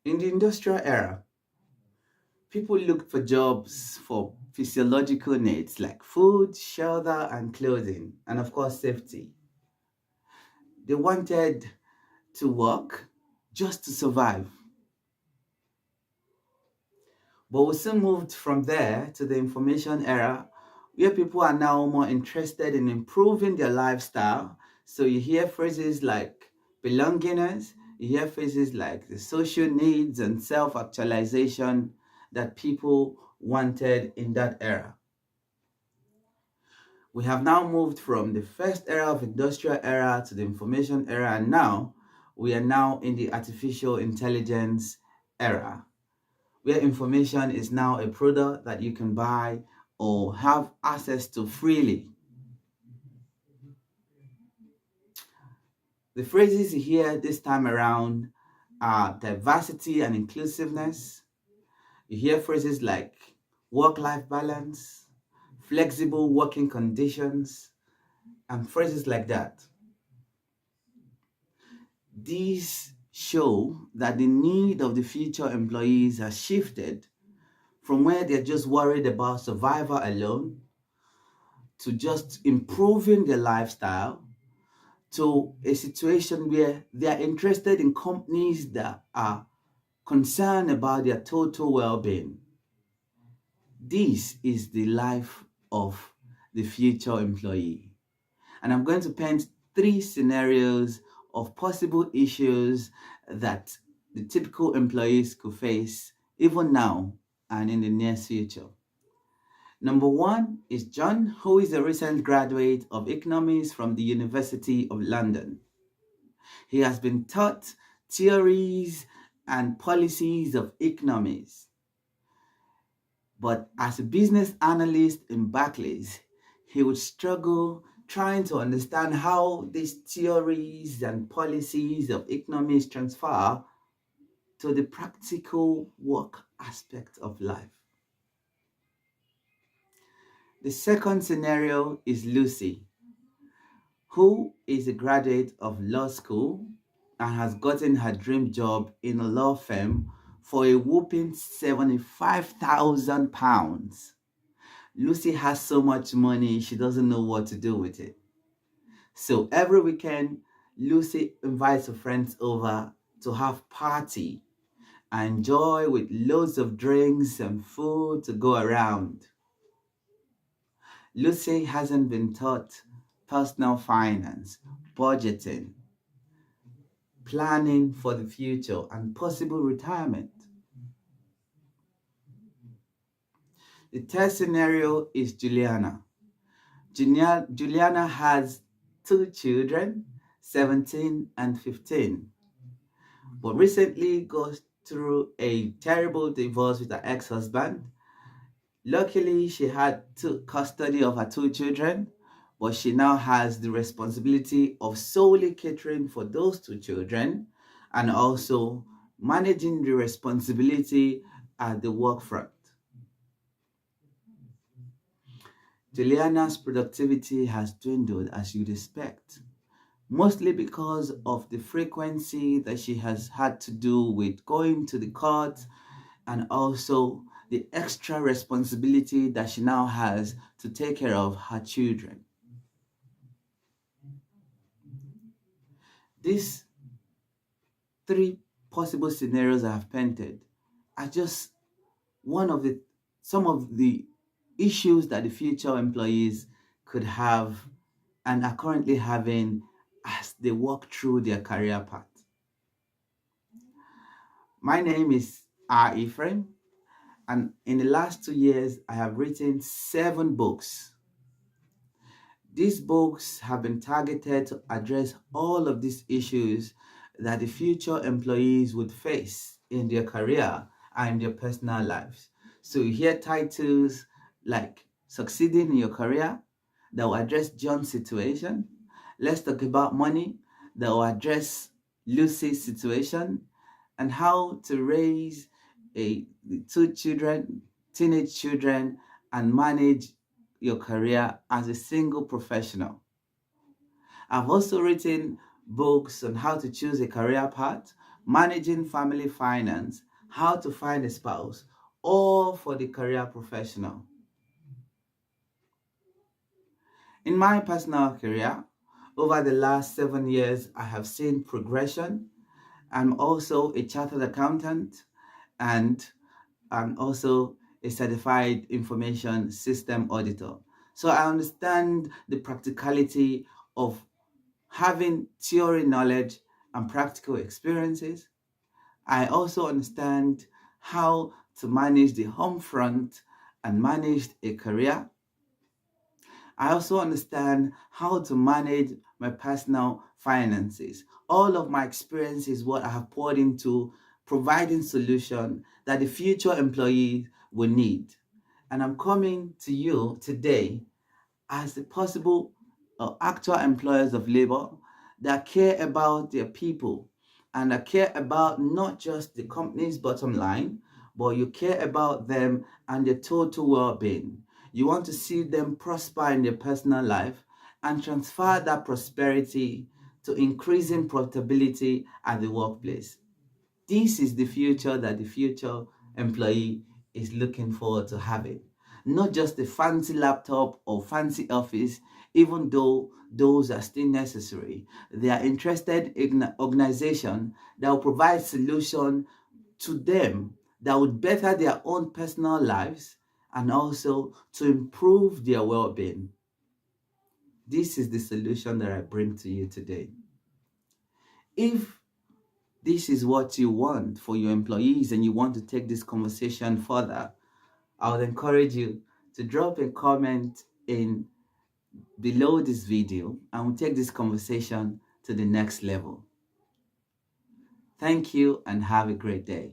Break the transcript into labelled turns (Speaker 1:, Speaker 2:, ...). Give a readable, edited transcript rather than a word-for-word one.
Speaker 1: In the industrial era, people looked for jobs for physiological needs like food, shelter, and clothing, and of course, safety. They wanted to work just to survive. But we soon moved from there to the information era, where people are now more interested in improving their lifestyle. So you hear phrases like belongingness, you hear phrases like the social needs and self actualization that people wanted in that era. We have now moved from the first era of industrial era to the information era, and now we are now in the artificial intelligence era, where information is now a product that you can buy or have access to freely. The phrases you hear this time around are diversity and inclusiveness. You hear phrases like work-life balance, flexible working conditions, and phrases like that. These show that the need of the future employees has shifted from where they're just worried about survival alone to just improving their lifestyle to a situation where they are interested in companies that are concerned about their total well-being. This is the life of the future employee. And I'm going to paint three scenarios of possible issues that the typical employees could face even now and in the near future. Number one is John, who is a recent graduate of economics from the University of London. He has been taught theories and policies of economics. But as a business analyst in Barclays, he would struggle trying to understand how these theories and policies of economics transfer to the practical work aspect of life. The second scenario is Lucy, who is a graduate of law school and has gotten her dream job in a law firm for a whopping £75,000. Lucy has so much money, she doesn't know what to do with it. So every weekend, Lucy invites her friends over to have party and enjoy with loads of drinks and food to go around. Lucy hasn't been taught personal finance, budgeting, planning for the future, and possible retirement. The third scenario is Juliana. Juliana has two children, 17 and 15, but recently goes through a terrible divorce with her ex-husband. Luckily, she had custody of her two children, but she now has the responsibility of solely catering for those two children and also managing the responsibility at the work front. Juliana's productivity has dwindled as you'd expect, mostly because of the frequency that she has had to do with going to the court and also the extra responsibility that she now has to take care of her children. These three possible scenarios I have painted are just some of the issues that the future employees could have and are currently having as they walk through their career path. My name is R. Ephraim, and in the last 2 years, I have written 7 books. These books have been targeted to address all of these issues that the future employees would face in their career and in their personal lives. So you hear titles like Succeeding in Your Career that will address John's situation. Let's Talk About Money that will address Lucy's situation, and how to raise two children, teenage children, and manage your career as a single professional. I've also written books on how to choose a career path, managing family finance, how to find a spouse, or for the career professional. In my personal career, over the last 7 years, I have seen progression. I'm also a chartered accountant, and I'm also a certified information system auditor. So I understand the practicality of having theory knowledge and practical experiences. I also understand how to manage the home front and manage a career. I also understand how to manage my personal finances. All of my experience is what I have poured into providing solution that the future employee will need. And I'm coming to you today as the possible actual employers of labor that care about their people and that care about not just the company's bottom line, but you care about them and their total well-being. You want to see them prosper in their personal life and transfer that prosperity to increasing profitability at the workplace. This is the future that the future employee is looking forward to having. Not just a fancy laptop or fancy office, even though those are still necessary. They are interested in an organization that will provide solution to them that would better their own personal lives and also to improve their well-being. This is the solution that I bring to you today. If this is what you want for your employees and you want to take this conversation further, I would encourage you to drop a comment in below this video and we'll take this conversation to the next level. Thank you and have a great day.